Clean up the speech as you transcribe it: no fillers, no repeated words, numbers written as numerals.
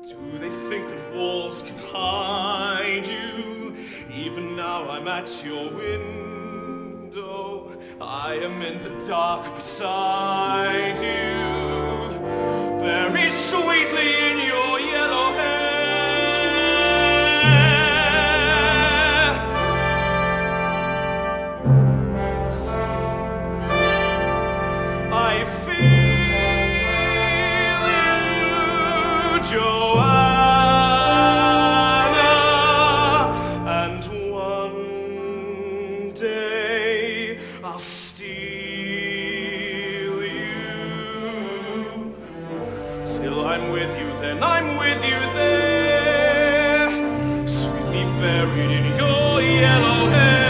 Do they think that walls can hide you? Even now I'm at your window. I am in the dark beside you, buried sweetly in your yellow hair. I feel you, Johanna, and one day I'll steal you. Till I'm with you, then I'm with you there, sweetly buried in your yellow hair.